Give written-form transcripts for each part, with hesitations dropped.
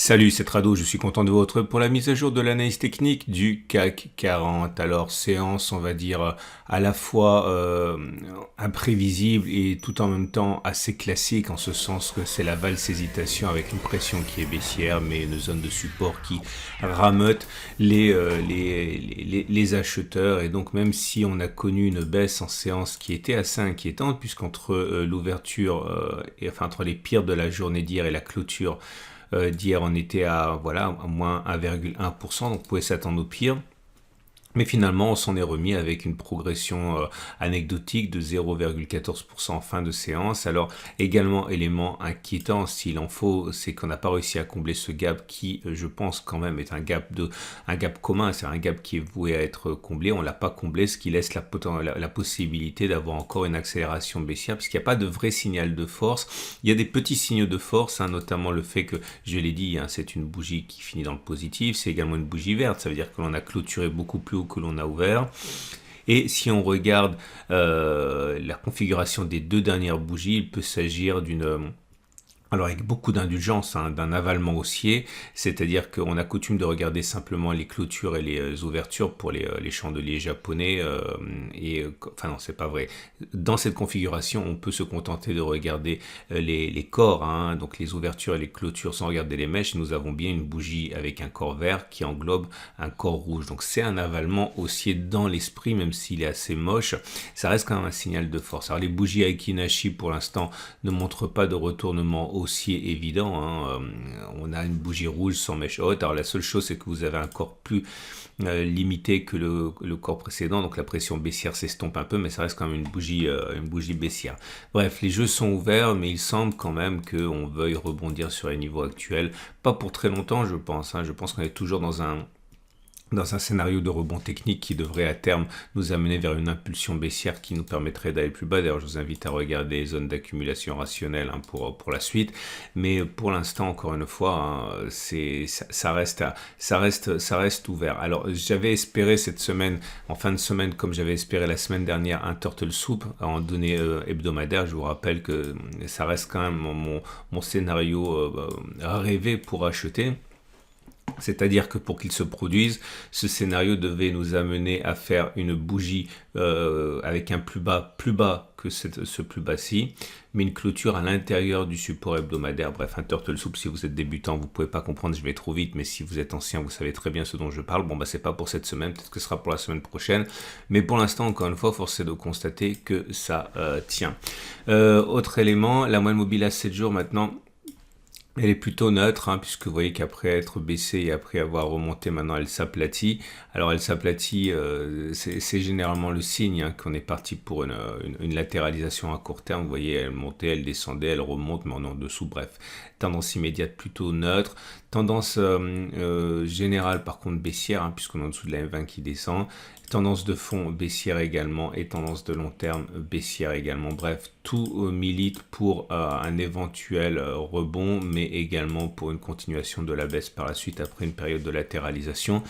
Salut, c'est Rado, je suis content de vous retrouver pour la mise à jour de l'analyse technique du CAC 40. Alors, séance, on va dire, à la fois imprévisible et tout en même temps assez classique, en ce sens que c'est la valse hésitation avec une pression qui est baissière, mais une zone de support qui rameute les acheteurs. Et donc, même si on a connu une baisse en séance qui était assez inquiétante, puisqu'entre l'ouverture, entre les pires de la journée d'hier et la clôture, d'hier, on était à moins 1,1%, donc on pouvait s'attendre au pire. Mais finalement, on s'en est remis avec une progression anecdotique de 0,14% en fin de séance. Alors, également, élément inquiétant, s'il en faut, c'est qu'on n'a pas réussi à combler ce gap qui, je pense quand même, est un gap commun, c'est un gap qui est voué à être comblé. On l'a pas comblé, ce qui laisse la possibilité d'avoir encore une accélération baissière, parce qu'il n'y a pas de vrai signal de force. Il y a des petits signaux de force, notamment le fait que, je l'ai dit, c'est une bougie qui finit dans le positif. C'est également une bougie verte, ça veut dire que l'on a clôturé beaucoup plus que l'on a ouvert. Et si on regarde la configuration des deux dernières bougies, il peut s'agir alors avec beaucoup d'indulgence, d'un avalement haussier, c'est-à-dire qu'on a coutume de regarder simplement les clôtures et les ouvertures pour les chandeliers japonais, non, c'est pas vrai. Dans cette configuration, on peut se contenter de regarder les corps, donc les ouvertures et les clôtures sans regarder les mèches. Nous avons bien une bougie avec un corps vert qui englobe un corps rouge. Donc c'est un avalement haussier dans l'esprit, même s'il est assez moche. Ça reste quand même un signal de force. Alors les bougies Aiki-Nashi pour l'instant ne montrent pas de retournement haussier évident. On a une bougie rouge sans mèche haute. Alors la seule chose, c'est que vous avez un corps plus limité que le corps précédent, donc la pression baissière s'estompe un peu, mais ça reste quand même une bougie baissière. Bref, les jeux sont ouverts, mais il semble quand même qu'on veuille rebondir sur les niveaux actuels, pas pour très longtemps, je pense. Je pense qu'on est toujours dans un scénario de rebond technique qui devrait à terme nous amener vers une impulsion baissière qui nous permettrait d'aller plus bas. D'ailleurs, je vous invite à regarder les zones d'accumulation rationnelle pour la suite. Mais pour l'instant, encore une fois, ça reste ouvert. Alors, j'avais espéré cette semaine, en fin de semaine, comme j'avais espéré la semaine dernière, un turtle soup en données hebdomadaires. Je vous rappelle que ça reste quand même mon scénario rêvé pour acheter. C'est-à-dire que pour qu'il se produise, ce scénario devait nous amener à faire une bougie avec un plus bas que ce plus bas-ci, mais une clôture à l'intérieur du support hebdomadaire. Bref, un turtle soup, si vous êtes débutant, vous ne pouvez pas comprendre, je vais trop vite, mais si vous êtes ancien, vous savez très bien ce dont je parle. Bon, c'est pas pour cette semaine, peut-être que ce sera pour la semaine prochaine, mais pour l'instant, encore une fois, force est de constater que ça tient. Autre élément, la moyenne mobile à 7 jours maintenant, elle est plutôt neutre, puisque vous voyez qu'après être baissée et après avoir remonté, maintenant elle s'aplatit. Alors elle s'aplatit, c'est généralement le signe qu'on est parti pour une latéralisation à court terme. Vous voyez, elle montait, elle descendait, elle remonte, mais on est en dessous. Bref, tendance immédiate plutôt neutre. Tendance générale par contre baissière, puisqu'on est en dessous de la M20 qui descend. Tendance de fond baissière également et tendance de long terme baissière également. Bref, tout milite pour un éventuel rebond, mais également pour une continuation de la baisse par la suite après une période de latéralisation.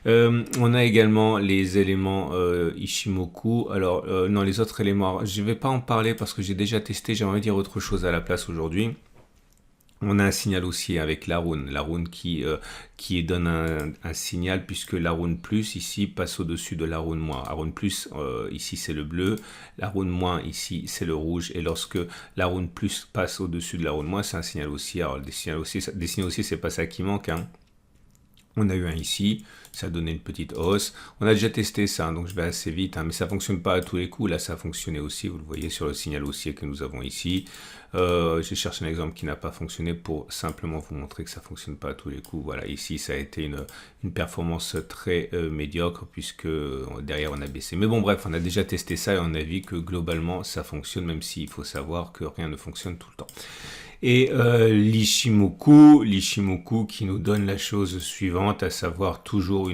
On a également les éléments Ishimoku. Alors, non, les autres éléments, je ne vais pas en parler parce que j'ai déjà testé, j'aimerais dire autre chose à la place aujourd'hui. On a un signal haussier avec la rune qui donne un signal, puisque la rune plus ici passe au-dessus de la rune moins. La rune plus ici c'est le bleu, la rune moins ici c'est le rouge, et lorsque la rune plus passe au-dessus de la rune moins, c'est un signal haussier. Alors des signaux haussiers, c'est pas ça qui manque. On a eu un ici, ça a donné une petite hausse. On a déjà testé ça, donc je vais assez vite, mais ça ne fonctionne pas à tous les coups. Là, ça a fonctionné aussi, vous le voyez sur le signal haussier que nous avons ici. J'ai cherché un exemple qui n'a pas fonctionné pour simplement vous montrer que ça ne fonctionne pas à tous les coups. Voilà, ici, ça a été une performance très médiocre, puisque derrière, on a baissé. Mais bon, bref, on a déjà testé ça et on a vu que globalement, ça fonctionne, même s'il faut savoir que rien ne fonctionne tout le temps. Et l'Ishimoku qui nous donne la chose suivante, à savoir toujours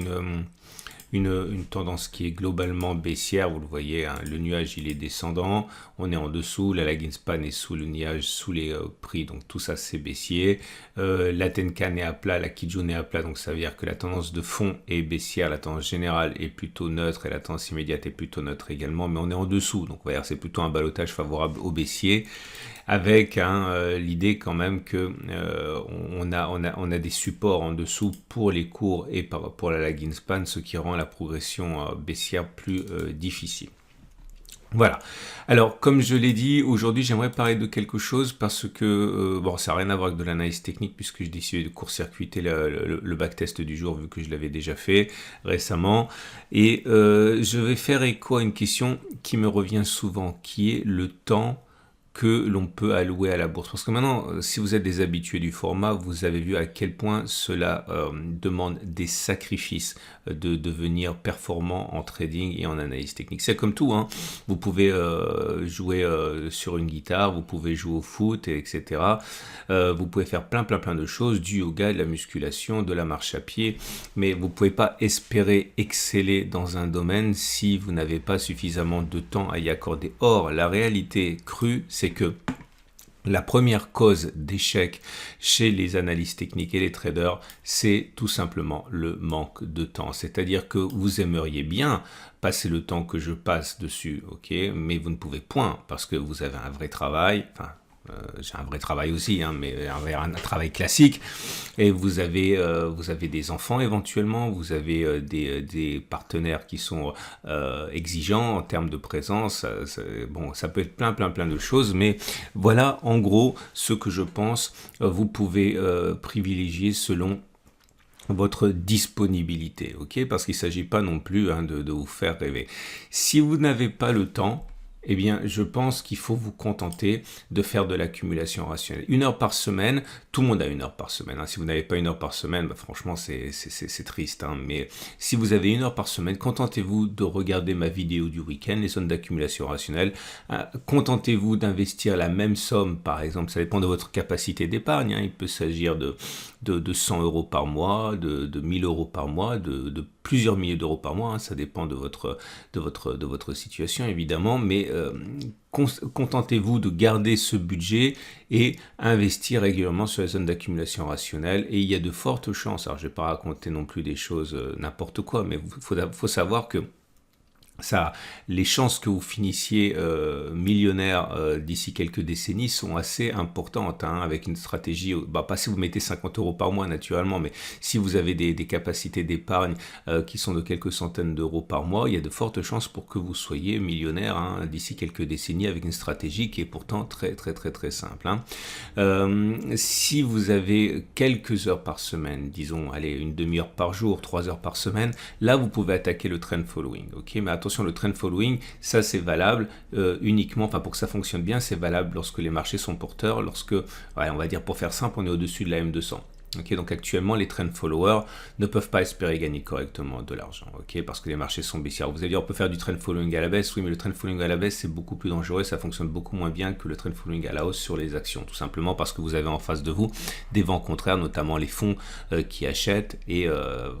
une tendance qui est globalement baissière. Vous le voyez, hein, le nuage il est descendant, on est en dessous, la lagging span est sous le nuage, sous les prix, donc tout ça c'est baissier. La Tenkan est à plat, la Kijun est à plat, donc ça veut dire que la tendance de fond est baissière, la tendance générale est plutôt neutre et la tendance immédiate est plutôt neutre également, mais on est en dessous, donc on va dire c'est plutôt un ballottage favorable au baissier, avec l'idée quand même que on a des supports en dessous pour les cours et pour la lagging span, ce qui rend la progression baissière plus difficile. Voilà. Alors, comme je l'ai dit, aujourd'hui, j'aimerais parler de quelque chose parce que, bon, ça n'a rien à voir avec de l'analyse technique puisque j'ai décidé de court-circuiter le backtest du jour vu que je l'avais déjà fait récemment. Et je vais faire écho à une question qui me revient souvent, qui est le temps que l'on peut allouer à la bourse. Parce que maintenant, si vous êtes des habitués du format, vous avez vu à quel point cela demande des sacrifices de devenir performant en trading et en analyse technique. C'est comme tout, hein. Vous pouvez jouer sur une guitare, vous pouvez jouer au foot, etc. Vous pouvez faire plein de choses, du yoga, de la musculation, de la marche à pied, mais vous ne pouvez pas espérer exceller dans un domaine si vous n'avez pas suffisamment de temps à y accorder. Or, la réalité crue, c'est que la première cause d'échec chez les analystes techniques et les traders, c'est tout simplement le manque de temps. C'est-à-dire que vous aimeriez bien passer le temps que je passe dessus, ok, mais vous ne pouvez point parce que vous avez un vrai travail, enfin, j'ai un vrai travail aussi, hein, mais un travail classique. Et vous avez des enfants éventuellement, vous avez des partenaires qui sont exigeants en termes de présence. Bon, ça peut être plein de choses, mais voilà en gros ce que je pense vous pouvez privilégier selon votre disponibilité, ok? Parce qu'il ne s'agit pas non plus de vous faire rêver. Si vous n'avez pas le temps, eh bien, je pense qu'il faut vous contenter de faire de l'accumulation rationnelle. 1 heure par semaine, tout le monde a 1 heure par semaine. Hein. Si vous n'avez pas 1 heure par semaine, bah, franchement, c'est triste. Hein. Mais si vous avez 1 heure par semaine, contentez-vous de regarder ma vidéo du week-end, les zones d'accumulation rationnelle. Contentez-vous d'investir la même somme, par exemple, ça dépend de votre capacité d'épargne. Hein. Il peut s'agir de 100 euros par mois, de 1000 euros par mois, de plusieurs milliers d'euros par mois, hein, ça dépend de votre situation évidemment, mais contentez-vous de garder ce budget et investir régulièrement sur les zones d'accumulation rationnelle et il y a de fortes chances, alors je ne vais pas raconter non plus des choses n'importe quoi, mais il faut savoir que ça, les chances que vous finissiez millionnaire d'ici quelques décennies sont assez importantes, hein, avec une stratégie, pas si vous mettez 50 euros par mois naturellement, mais si vous avez des capacités d'épargne qui sont de quelques centaines d'euros par mois, il y a de fortes chances pour que vous soyez millionnaire hein, d'ici quelques décennies avec une stratégie qui est pourtant très simple. Hein. Si vous avez quelques heures par semaine, disons, allez, une demi-heure par jour, 3 heures par semaine, là vous pouvez attaquer le trend following, ok, mais attention, le trend following, ça c'est valable uniquement, enfin pour que ça fonctionne bien, c'est valable lorsque les marchés sont porteurs, lorsque, ouais, on va dire pour faire simple, on est au-dessus de la M200. Okay, donc actuellement, les trend followers ne peuvent pas espérer gagner correctement de l'argent, okay, parce que les marchés sont baissiers. Vous allez dire, on peut faire du trend following à la baisse, oui, mais le trend following à la baisse, c'est beaucoup plus dangereux, ça fonctionne beaucoup moins bien que le trend following à la hausse sur les actions, tout simplement parce que vous avez en face de vous des vents contraires, notamment les fonds qui achètent, et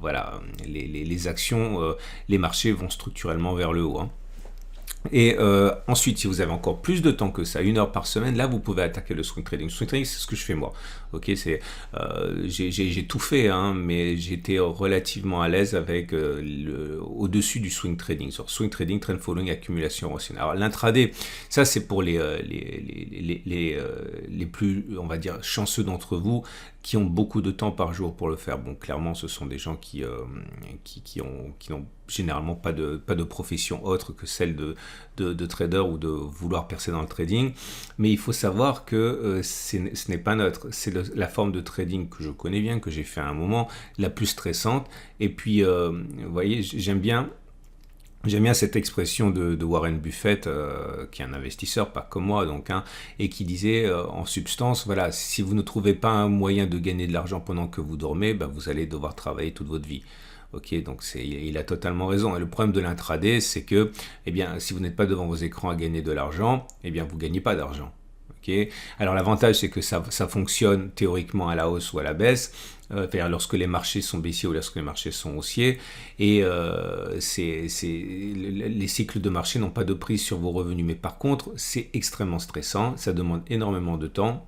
voilà, les actions, les marchés vont structurellement vers le haut. Hein. Et ensuite, si vous avez encore plus de temps que ça, 1 heure par semaine, là vous pouvez attaquer le swing trading. Le swing trading, c'est ce que je fais moi. Ok, c'est j'ai tout fait, hein, mais j'étais relativement à l'aise avec au-dessus du swing trading, sur swing trading, trend following, accumulation rationnelle. Alors l'intraday, ça c'est pour les plus, on va dire, chanceux d'entre vous qui ont beaucoup de temps par jour pour le faire. Bon, clairement, ce sont des gens qui n'ont généralement pas de profession autre que celle de trader ou de vouloir percer dans le trading. Mais il faut savoir que ce n'est pas neutre. C'est la forme de trading que je connais bien, que j'ai fait à un moment, la plus stressante. Et puis, vous voyez, j'aime bien cette expression de Warren Buffett, qui est un investisseur, pas comme moi, donc, hein, et qui disait en substance, voilà, si vous ne trouvez pas un moyen de gagner de l'argent pendant que vous dormez, bah, vous allez devoir travailler toute votre vie. Ok, donc il a totalement raison. Et le problème de l'intraday, c'est que, eh bien, si vous n'êtes pas devant vos écrans à gagner de l'argent, eh bien, vous gagnez pas d'argent. Okay, alors l'avantage c'est que ça fonctionne théoriquement à la hausse ou à la baisse, lorsque les marchés sont baissiers ou lorsque les marchés sont haussiers, et les cycles de marché n'ont pas de prise sur vos revenus, mais par contre c'est extrêmement stressant, ça demande énormément de temps.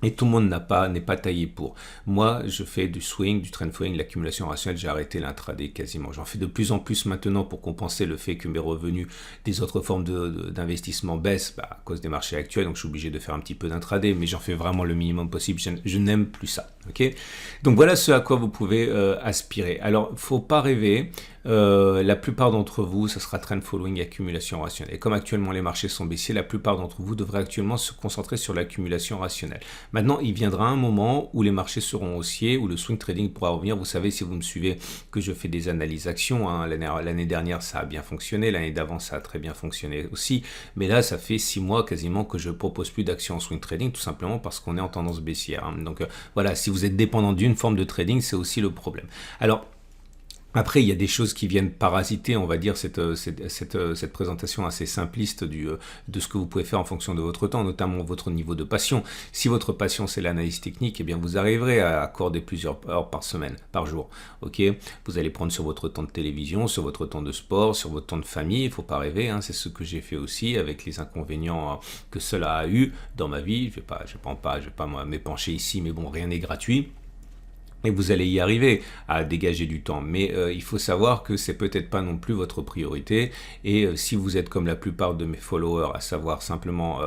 Et tout le monde n'est pas taillé pour. Moi, je fais du swing, du trend following, l'accumulation rationnelle, j'ai arrêté l'intraday quasiment. J'en fais de plus en plus maintenant pour compenser le fait que mes revenus des autres formes d'investissement baissent à cause des marchés actuels, donc je suis obligé de faire un petit peu d'intraday, mais j'en fais vraiment le minimum possible, je n'aime plus ça. Okay, donc voilà ce à quoi vous pouvez aspirer. Alors, faut pas rêver, la plupart d'entre vous, ce sera trend following, accumulation rationnelle. Et comme actuellement les marchés sont baissiers, la plupart d'entre vous devraient actuellement se concentrer sur l'accumulation rationnelle. Maintenant, il viendra un moment où les marchés seront haussiers, où le swing trading pourra revenir. Vous savez, si vous me suivez, que je fais des analyses actions. Hein. L'année dernière, ça a bien fonctionné. L'année d'avant, ça a très bien fonctionné aussi. Mais là, ça fait 6 mois quasiment que je ne propose plus d'actions en swing trading, tout simplement parce qu'on est en tendance baissière. Hein. Donc voilà, si vous êtes dépendant d'une forme de trading, c'est aussi le problème. Alors, après, il y a des choses qui viennent parasiter, on va dire, cette présentation assez simpliste de ce que vous pouvez faire en fonction de votre temps, notamment votre niveau de passion. Si votre passion, c'est l'analyse technique, eh bien, vous arriverez à accorder plusieurs heures par semaine, par jour. Ok, vous allez prendre sur votre temps de télévision, sur votre temps de sport, sur votre temps de famille. Il ne faut pas rêver, hein, c'est ce que j'ai fait aussi avec les inconvénients que cela a eu dans ma vie. Je vais pas m'épancher ici, mais bon, rien n'est gratuit. Et vous allez y arriver à dégager du temps. Mais il faut savoir que c'est peut-être pas non plus votre priorité. Et si vous êtes comme la plupart de mes followers, à savoir simplement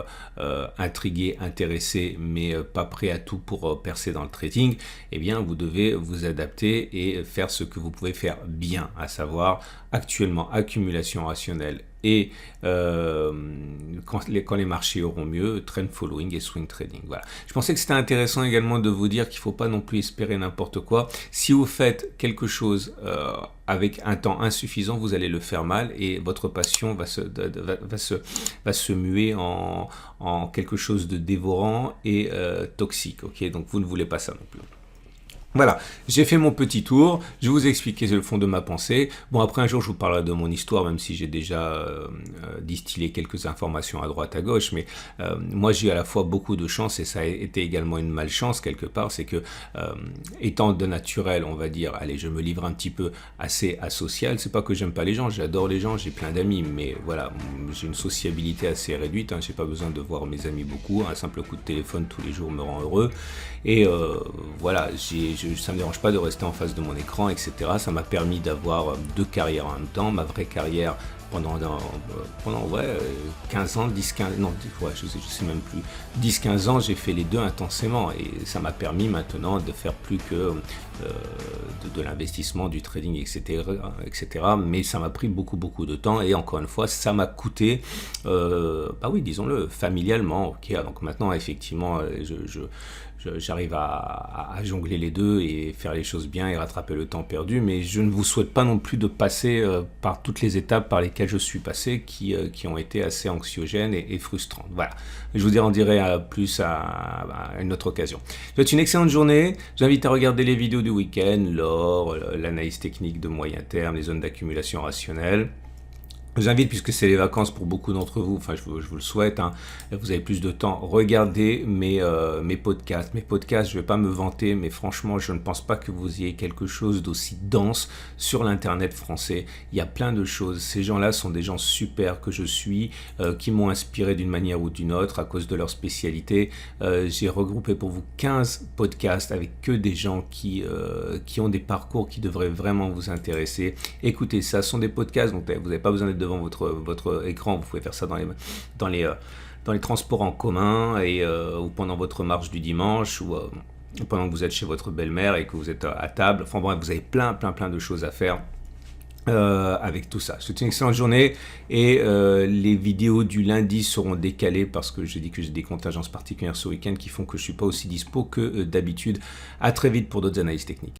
intrigué, intéressé, mais pas prêt à tout pour percer dans le trading, eh bien vous devez vous adapter et faire ce que vous pouvez faire bien, à savoir actuellement accumulation rationnelle et quand les marchés auront mieux, trend following et swing trading. Voilà. Je pensais que c'était intéressant également de vous dire qu'il ne faut pas non plus espérer n'importe quoi. Si vous faites quelque chose avec un temps insuffisant, vous allez le faire mal et votre passion va se muer en quelque chose de dévorant et toxique. Okay, donc vous ne voulez pas ça non plus. Voilà, j'ai fait mon petit tour, je vous ai expliqué le fond de ma pensée. Bon, après un jour, je vous parlerai de mon histoire, même si j'ai déjà distillé quelques informations à droite, à gauche. Mais moi, j'ai eu à la fois beaucoup de chance et ça a été également une malchance quelque part. C'est que, étant de naturel, on va dire, allez, je me livre un petit peu assez asocial. C'est pas que j'aime pas les gens, j'adore les gens, j'ai plein d'amis. Mais voilà, j'ai une sociabilité assez réduite. Hein, j'ai pas besoin de voir mes amis beaucoup. Un simple coup de téléphone tous les jours me rend heureux. Et voilà, ça ne me dérange pas de rester en face de mon écran, etc. Ça m'a permis d'avoir 2 carrières en même temps. Ma vraie carrière pendant 15 ans, 10-15, non, ouais, je sais même plus, 10-15 ans, j'ai fait les deux intensément et ça m'a permis maintenant de faire plus que de l'investissement, du trading, etc., mais ça m'a pris beaucoup de temps et encore une fois, ça m'a coûté, bah oui, disons-le, familialement, ok, donc maintenant, effectivement, j'arrive à jongler les deux et faire les choses bien et rattraper le temps perdu, mais je ne vous souhaite pas non plus de passer par toutes les étapes par lesquelles je suis passé qui ont été assez anxiogènes et frustrantes. Voilà, je vous en dirai plus à une autre occasion. Je vous souhaite une excellente journée, j'invite à regarder les vidéos du week-end, l'or, l'analyse technique de moyen terme, les zones d'accumulation rationnelle. Je vous invite, puisque c'est les vacances pour beaucoup d'entre vous, enfin je vous le souhaite, hein, vous avez plus de temps, regardez mes podcasts. Mes podcasts, je ne vais pas me vanter, mais franchement, je ne pense pas que vous ayez quelque chose d'aussi dense sur l'internet français. Il y a plein de choses. Ces gens-là sont des gens super que je suis, qui m'ont inspiré d'une manière ou d'une autre à cause de leur spécialité. J'ai regroupé pour vous 15 podcasts avec que des gens qui ont des parcours qui devraient vraiment vous intéresser. Écoutez, ça sont des podcasts, donc vous n'avez pas besoin d'être devant votre écran, vous pouvez faire ça dans les transports en commun ou pendant votre marche du dimanche ou pendant que vous êtes chez votre belle-mère et que vous êtes à table. Enfin bref, vous avez plein de choses à faire avec tout ça. Je vous souhaite une excellente journée et les vidéos du lundi seront décalées parce que je dis que j'ai des contingences particulières ce week-end qui font que je ne suis pas aussi dispo que d'habitude. À très vite pour d'autres analyses techniques.